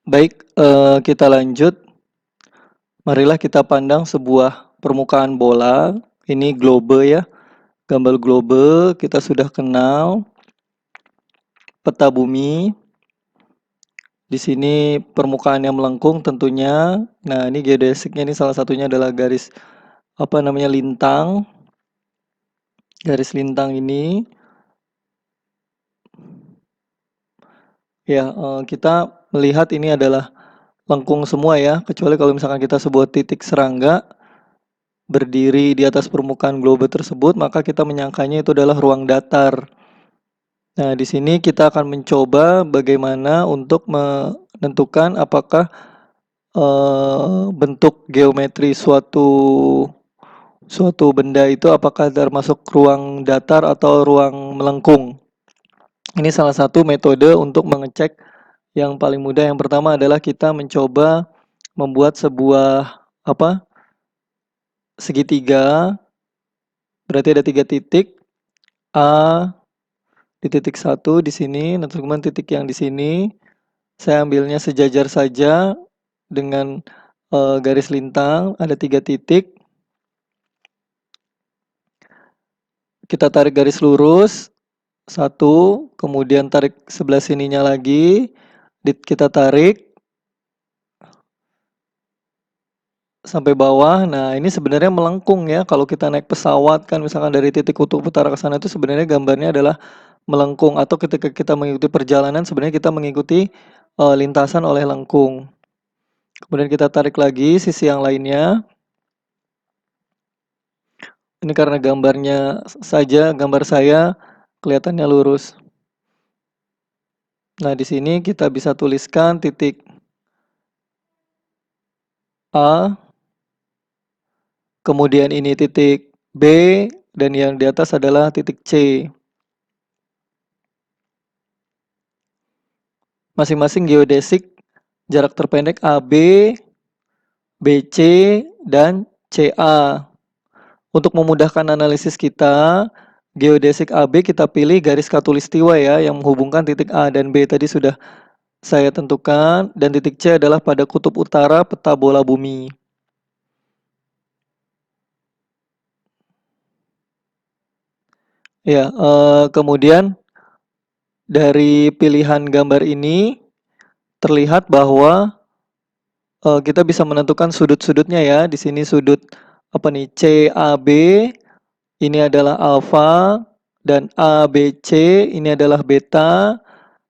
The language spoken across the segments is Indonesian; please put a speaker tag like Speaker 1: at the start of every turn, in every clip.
Speaker 1: Baik, kita lanjut. Marilah kita pandang sebuah permukaan bola. Ini globe ya, gambar globe. Kita sudah kenal peta bumi. Di sini permukaan yang melengkung tentunya. Nah, ini geodesiknya, ini salah satunya adalah garis lintang. Garis lintang ini ya, kita melihat ini adalah lengkung semua ya, kecuali kalau misalkan kita sebuah titik serangga berdiri di atas permukaan globe tersebut, maka kita menyangkanya itu adalah ruang datar. Nah, di sini kita akan mencoba bagaimana untuk menentukan apakah bentuk geometri suatu benda itu apakah termasuk ruang datar atau ruang melengkung. Ini salah satu metode untuk mengecek yang paling mudah. Yang pertama adalah kita mencoba membuat sebuah segitiga. Berarti ada 3 titik. A di titik 1 di sini, dan kemudian titik yang di sini. Saya ambilnya sejajar saja dengan garis lintang, ada 3 titik. Kita tarik garis lurus 1, kemudian tarik sebelah sininya lagi, kita tarik sampai bawah. Nah, ini sebenarnya melengkung ya. Kalau kita naik pesawat kan misalkan dari titik kutub utara ke sana itu sebenarnya gambarnya adalah melengkung, atau ketika kita mengikuti perjalanan sebenarnya kita mengikuti lintasan oleh lengkung. Kemudian kita tarik lagi sisi yang lainnya. Ini karena gambar saya kelihatannya lurus. Nah, di sini kita bisa tuliskan titik A, kemudian ini titik B, dan yang di atas adalah titik C. Masing-masing geodesik jarak terpendek AB, BC, dan CA. Untuk memudahkan analisis kita, geodesik AB kita pilih garis khatulistiwa ya, yang menghubungkan titik A dan B tadi sudah saya tentukan, dan titik C adalah pada kutub utara peta bola bumi. Ya, kemudian dari pilihan gambar ini terlihat bahwa kita bisa menentukan sudut-sudutnya ya. Di sini sudut CAB ini adalah alfa, dan ABC ini adalah beta.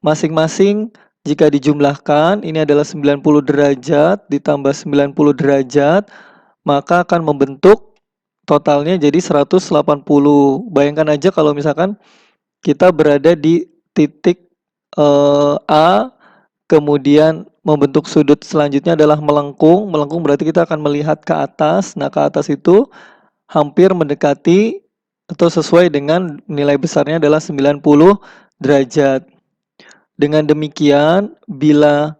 Speaker 1: Masing-masing jika dijumlahkan ini adalah 90 derajat ditambah 90 derajat, maka akan membentuk totalnya jadi 180. Bayangkan aja kalau misalkan kita berada di titik A, kemudian membentuk sudut selanjutnya adalah melengkung. Melengkung berarti kita akan melihat ke atas. Nah, ke atas itu hampir mendekati atau sesuai dengan nilai besarnya adalah 90 derajat. Dengan demikian, bila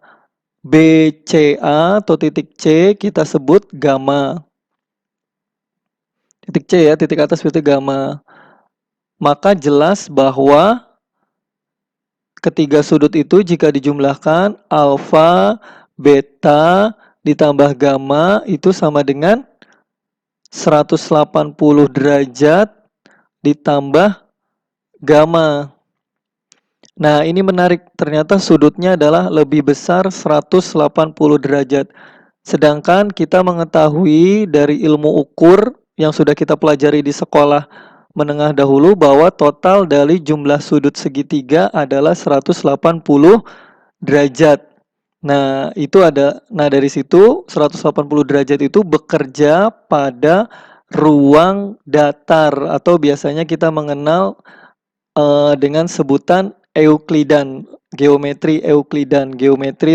Speaker 1: BCA atau titik C kita sebut gamma. Titik C ya, titik atas berarti gamma. Maka jelas bahwa ketiga sudut itu jika dijumlahkan alfa, beta, ditambah gamma itu sama dengan 180 derajat ditambah gamma. Nah, ini menarik. Ternyata sudutnya adalah lebih besar 180 derajat. Sedangkan kita mengetahui dari ilmu ukur yang sudah kita pelajari di sekolah menengah dahulu bahwa total dari jumlah sudut segitiga adalah 180 derajat. Nah, dari situ 180 derajat itu bekerja pada ruang datar, atau biasanya kita mengenal dengan sebutan Euklidan, geometri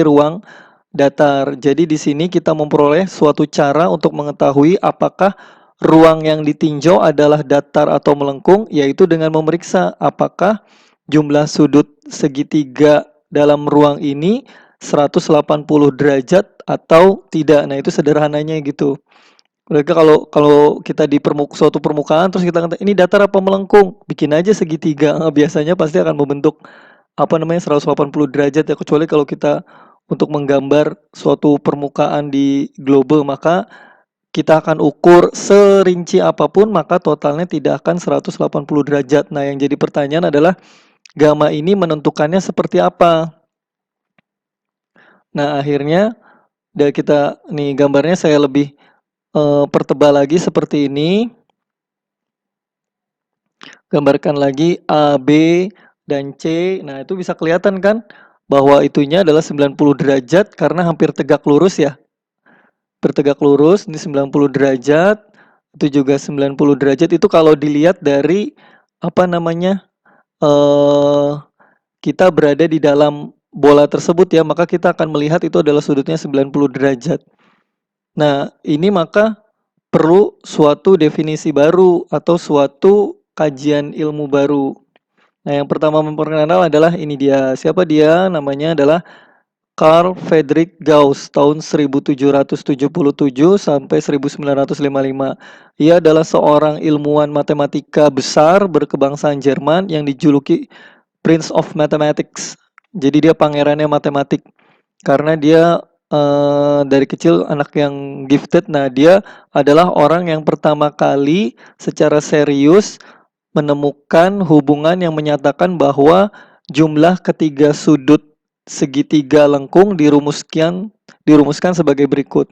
Speaker 1: ruang datar. Jadi di sini kita memperoleh suatu cara untuk mengetahui apakah ruang yang ditinjau adalah datar atau melengkung, yaitu dengan memeriksa apakah jumlah sudut segitiga dalam ruang ini 180 derajat atau tidak. Nah, itu sederhananya gitu. Mereka kalau kita di suatu permukaan terus kita kata ini datar apa melengkung, bikin aja segitiga. Biasanya pasti akan membentuk 180 derajat ya, kecuali kalau kita untuk menggambar suatu permukaan di globe, maka kita akan ukur serinci apapun, maka totalnya tidak akan 180 derajat. Nah, yang jadi pertanyaan adalah gamma ini menentukannya seperti apa? Nah, akhirnya dari kita nih gambarnya saya lebih pertebal lagi seperti ini. Gambarkan lagi A, B, dan C. Nah, itu bisa kelihatan kan bahwa itunya adalah 90 derajat karena hampir tegak lurus ya. Bertegak lurus, ini 90 derajat, itu juga 90 derajat. Itu kalau dilihat dari apa namanya, kita berada di dalam bola tersebut ya, maka kita akan melihat itu adalah sudutnya 90 derajat. Nah, ini maka perlu suatu definisi baru atau suatu kajian ilmu baru. Nah, yang pertama memperkenalkan adalah ini dia. Siapa dia? Namanya adalah Carl Friedrich Gauss tahun 1777 sampai 1955. Ia adalah seorang ilmuwan matematika besar berkebangsaan Jerman yang dijuluki Prince of Mathematics. Jadi dia pangerannya matematik karena dia dari kecil anak yang gifted. Nah, dia adalah orang yang pertama kali secara serius menemukan hubungan yang menyatakan bahwa jumlah ketiga sudut segitiga lengkung dirumuskan sebagai berikut.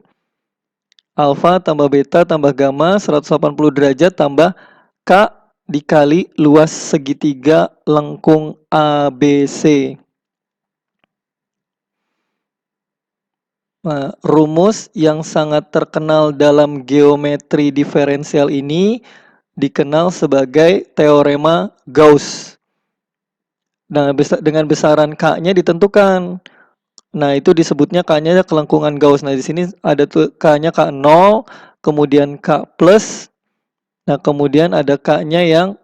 Speaker 1: Alfa tambah beta tambah gamma 180 derajat tambah K dikali luas segitiga lengkung ABC. Nah, rumus yang sangat terkenal dalam geometri diferensial ini dikenal sebagai teorema Gauss. Nah, dengan besaran K-nya ditentukan. Nah, itu disebutnya K-nya kelengkungan Gauss. Nah, di sini ada tuh K-nya K0, kemudian K plus. Nah, kemudian ada K-nya yang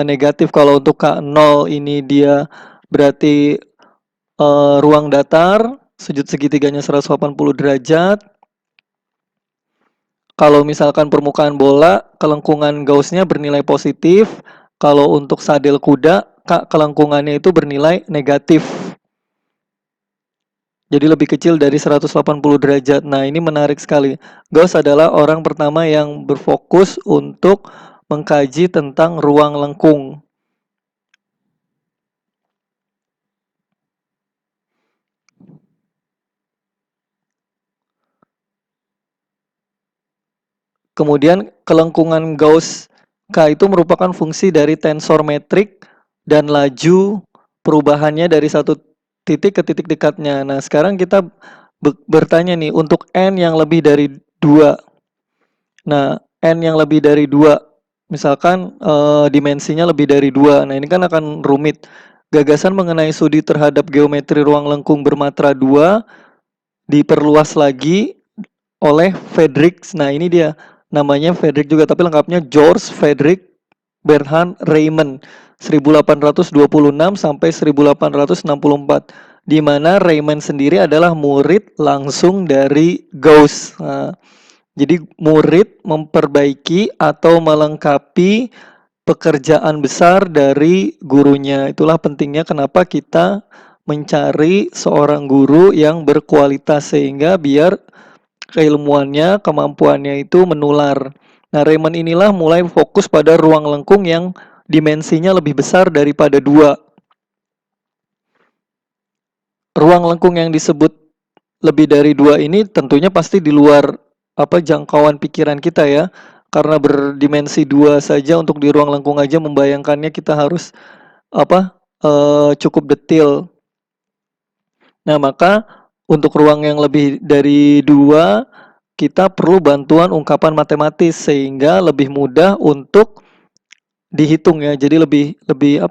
Speaker 1: negatif. Kalau untuk K0 ini dia berarti ruang datar, sudut segitiganya 180 derajat. Kalau misalkan permukaan bola, kelengkungan Gauss-nya bernilai positif. Kalau untuk sadel kuda, kelengkungannya itu bernilai negatif. Jadi lebih kecil dari 180 derajat. Nah, ini menarik sekali. Gauss adalah orang pertama yang berfokus untuk mengkaji tentang ruang lengkung. Kemudian kelengkungan Gauss K itu merupakan fungsi dari tensor metrik dan laju perubahannya dari satu titik ke titik dekatnya. Nah, sekarang kita bertanya nih, untuk N yang lebih dari 2. Nah, N yang lebih dari 2, misalkan dimensinya lebih dari 2. Nah, ini kan akan rumit. Gagasan mengenai studi terhadap geometri ruang lengkung bermatra 2 diperluas lagi oleh Friedrich. Nah, ini dia. Namanya Friedrich juga, tapi lengkapnya George Friedrich Bernhard Riemann 1826 sampai 1864, di mana Riemann sendiri adalah murid langsung dari Gauss. Nah, jadi murid memperbaiki atau melengkapi pekerjaan besar dari gurunya. Itulah pentingnya kenapa kita mencari seorang guru yang berkualitas sehingga biar keilmuannya, kemampuannya itu menular. Nah, Riemann inilah mulai fokus pada ruang lengkung yang dimensinya lebih besar daripada 2. Ruang lengkung yang disebut lebih dari 2 ini tentunya pasti di luar jangkauan pikiran kita ya. Karena berdimensi 2 saja untuk di ruang lengkung aja membayangkannya kita harus cukup detail. Nah, maka untuk ruang yang lebih dari 2 kita perlu bantuan ungkapan matematis sehingga lebih mudah untuk dihitung ya. Jadi lebih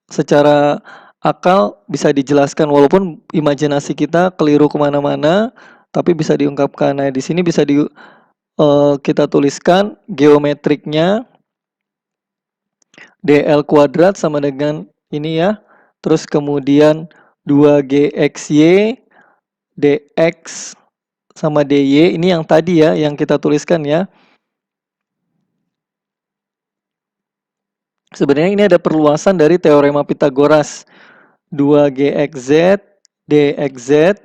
Speaker 1: secara akal bisa dijelaskan walaupun imajinasi kita keliru kemana-mana, tapi bisa diungkapkan. Nah, di sini bisa kita tuliskan geometriknya DL kuadrat sama dengan ini ya. Terus kemudian 2GXY DX sama DY, ini yang tadi ya, yang kita tuliskan ya. Sebenarnya ini ada perluasan dari teorema Pythagoras. 2GXZ DXZ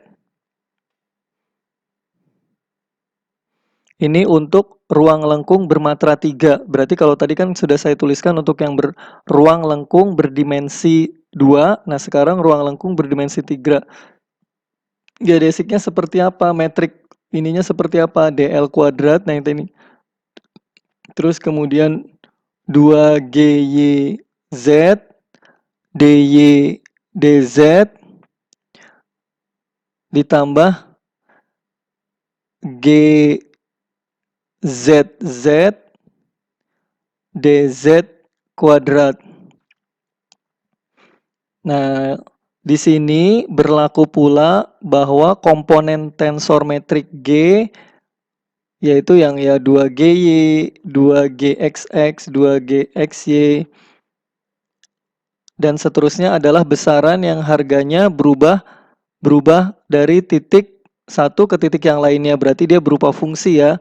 Speaker 1: Ini untuk ruang lengkung bermatra 3. Berarti kalau tadi kan sudah saya tuliskan untuk yang ruang lengkung berdimensi 2. Nah, sekarang ruang lengkung berdimensi 3. Geodesiknya seperti apa? Metrik ininya seperti apa? DL kuadrat. Nah, ini. Terus kemudian 2GYZ, DY, DZ, ditambah GZZ, DZ kuadrat. Nah, di sini berlaku pula bahwa komponen tensor metrik G yaitu yang ya 2GY, 2GXX, 2GXY dan seterusnya adalah besaran yang harganya berubah dari titik satu ke titik yang lainnya, berarti dia berupa fungsi ya.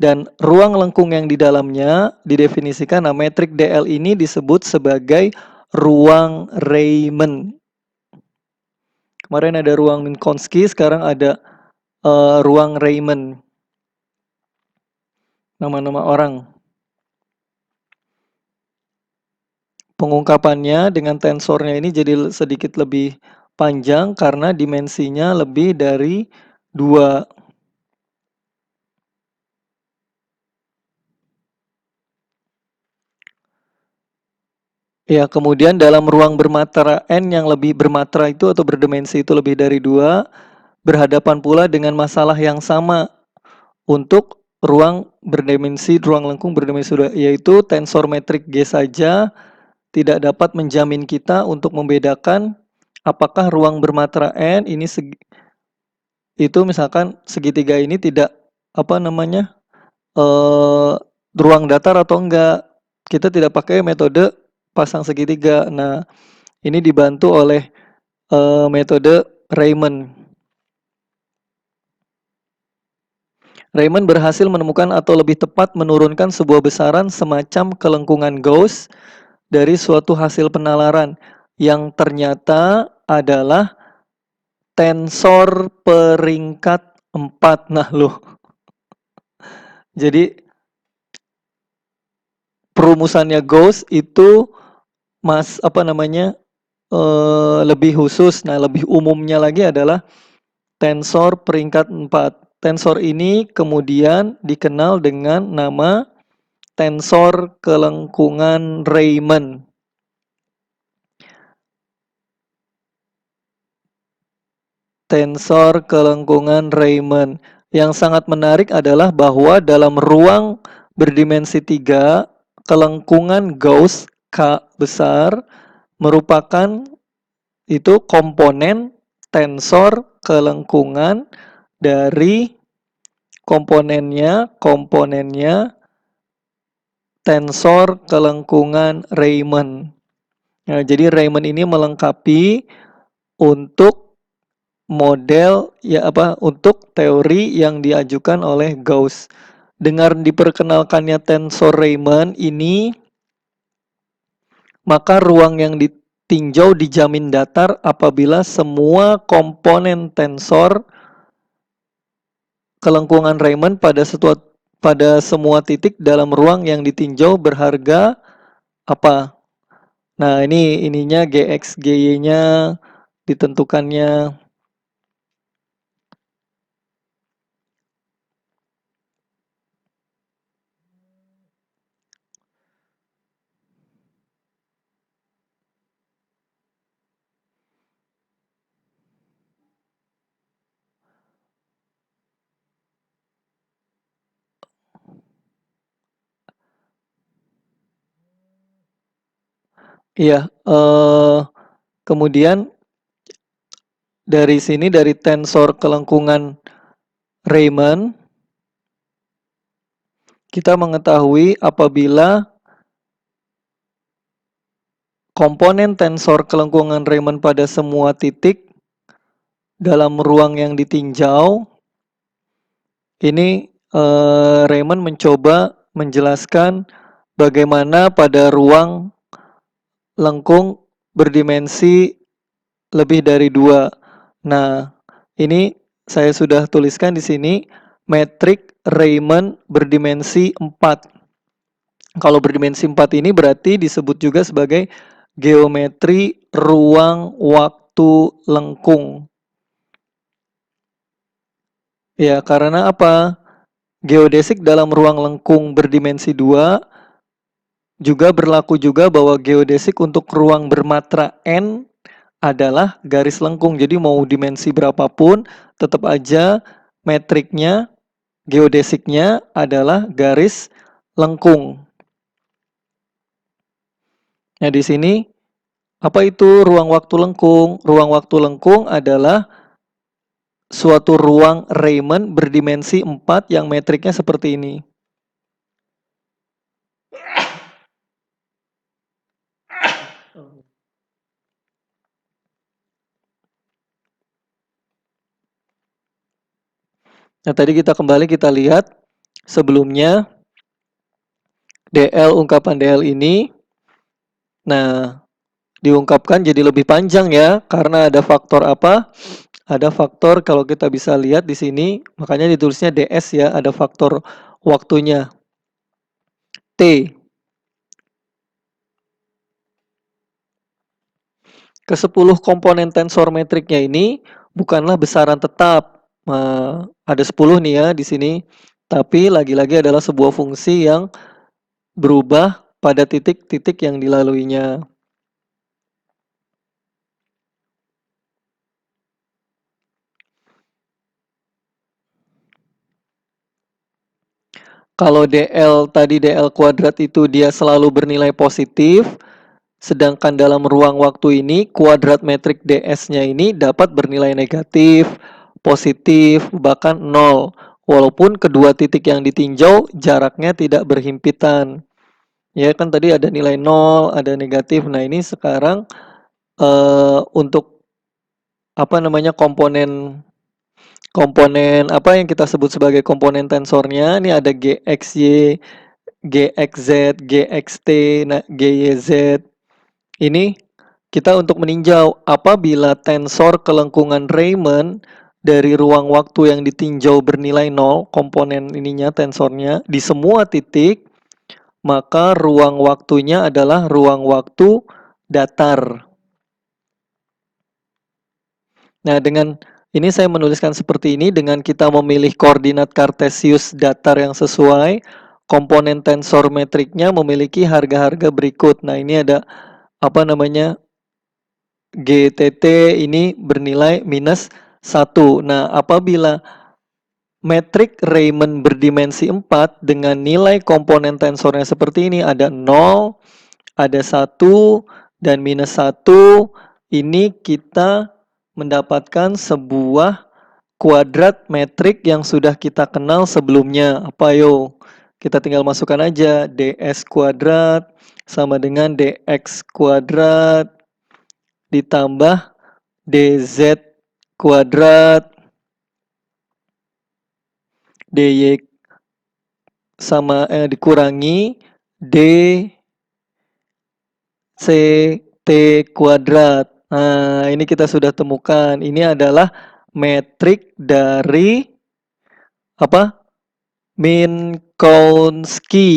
Speaker 1: Dan ruang lengkung yang di dalamnya didefinisikan, nah metrik DL ini disebut sebagai ruang Riemann. Kemarin ada ruang Minkowski, sekarang ada ruang Riemann. Nama-nama orang. Pengungkapannya dengan tensornya ini jadi sedikit lebih panjang karena dimensinya lebih dari 2. Ya, kemudian dalam ruang bermatra N yang lebih bermatra itu atau berdimensi itu lebih dari 2, berhadapan pula dengan masalah yang sama untuk ruang lengkung berdimensi 2, yaitu tensor metrik G saja tidak dapat menjamin kita untuk membedakan apakah ruang bermatra N ini itu misalkan segitiga ini tidak ruang datar atau enggak. Kita tidak pakai metode pasang segitiga. Nah, ini dibantu oleh metode Riemann. Riemann berhasil menemukan atau lebih tepat menurunkan sebuah besaran semacam kelengkungan Gauss dari suatu hasil penalaran yang ternyata adalah tensor peringkat 4. Nah, loh. Jadi perumusannya Gauss itu lebih khusus. Nah, lebih umumnya lagi adalah tensor peringkat 4. Tensor ini kemudian dikenal dengan nama tensor kelengkungan Riemann. Tensor kelengkungan Riemann. Yang sangat menarik adalah bahwa dalam ruang berdimensi 3, kelengkungan Gauss K besar merupakan itu komponen tensor kelengkungan dari komponennya tensor kelengkungan Riemann. Nah, jadi Riemann ini melengkapi untuk untuk teori yang diajukan oleh Gauss. Dengan diperkenalkannya tensor Riemann ini, maka ruang yang ditinjau dijamin datar apabila semua komponen tensor kelengkungan Riemann pada semua titik dalam ruang yang ditinjau berharga apa? Nah, ininya GX, GY-nya ditentukannya. Iya, kemudian dari sini dari tensor kelengkungan Riemann kita mengetahui apabila komponen tensor kelengkungan Riemann pada semua titik dalam ruang yang ditinjau, ini Riemann mencoba menjelaskan bagaimana pada ruang lengkung berdimensi lebih dari 2. Nah, ini saya sudah tuliskan di sini metrik Riemann berdimensi 4. Kalau berdimensi 4 ini berarti disebut juga sebagai geometri ruang waktu lengkung. Ya, karena apa? Geodesik dalam ruang lengkung berdimensi 2 juga berlaku juga bahwa geodesik untuk ruang bermatra N adalah garis lengkung. Jadi mau dimensi berapapun tetap aja metriknya, geodesiknya adalah garis lengkung. Nah, di sini apa itu ruang waktu lengkung? Ruang waktu lengkung adalah suatu ruang Riemann berdimensi 4 yang metriknya seperti ini. Nah, tadi kita lihat sebelumnya DL ungkapan DL ini. Nah, diungkapkan jadi lebih panjang ya karena ada faktor apa? Ada faktor kalau kita bisa lihat di sini, makanya ditulisnya DS ya, ada faktor waktunya. T. Ke-10 komponen tensor metriknya ini bukanlah besaran tetap. Ada 10 nih ya di sini. Tapi lagi-lagi adalah sebuah fungsi yang berubah pada titik-titik yang dilaluinya. Kalau DL tadi DL kuadrat itu dia selalu bernilai positif, sedangkan dalam ruang waktu ini kuadrat metrik DS-nya ini dapat bernilai negatif, positif, bahkan 0. Walaupun kedua titik yang ditinjau jaraknya tidak berhimpitan. Ya kan tadi ada nilai 0, ada negatif. Nah, ini sekarang untuk apa namanya komponen apa yang kita sebut sebagai komponen tensornya, ini ada GXY, GXZ, GXT, GYZ. Ini kita untuk meninjau apabila tensor kelengkungan Riemann dari ruang waktu yang ditinjau bernilai 0, komponen ininya tensornya di semua titik, maka ruang waktunya adalah ruang waktu datar. Nah, dengan ini saya menuliskan seperti ini, dengan kita memilih koordinat kartesius datar yang sesuai, komponen tensor metriknya memiliki harga-harga berikut. Nah, ini ada apa namanya GTT ini bernilai minus 1. Nah, apabila metrik Riemann berdimensi 4 dengan nilai komponen tensornya seperti ini, ada 0, ada 1, dan minus 1, ini kita mendapatkan sebuah kuadrat metrik yang sudah kita kenal sebelumnya. Apa yo? Kita tinggal masukkan aja ds kuadrat sama dengan dx kuadrat ditambah dz kuadrat dy sama dikurangi dct kuadrat. Nah, ini kita sudah temukan. Ini adalah metrik dari apa? Minkowski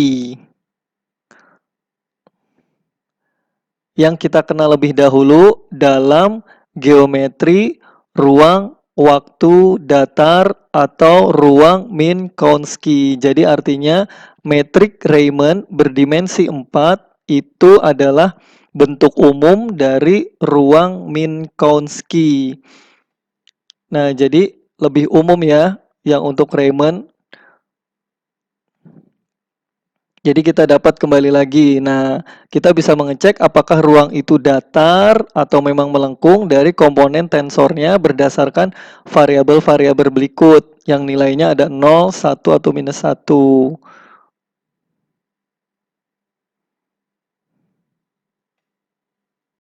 Speaker 1: yang kita kenal lebih dahulu dalam geometri ruang waktu datar atau ruang Minkowski. Jadi artinya metrik Riemann berdimensi 4 itu adalah bentuk umum dari ruang Minkowski. Nah, jadi lebih umum ya yang untuk Riemann. Jadi kita dapat kembali lagi. Nah, kita bisa mengecek apakah ruang itu datar atau memang melengkung dari komponen tensornya berdasarkan variabel-variabel berikut yang nilainya ada 0, 1, atau minus 1.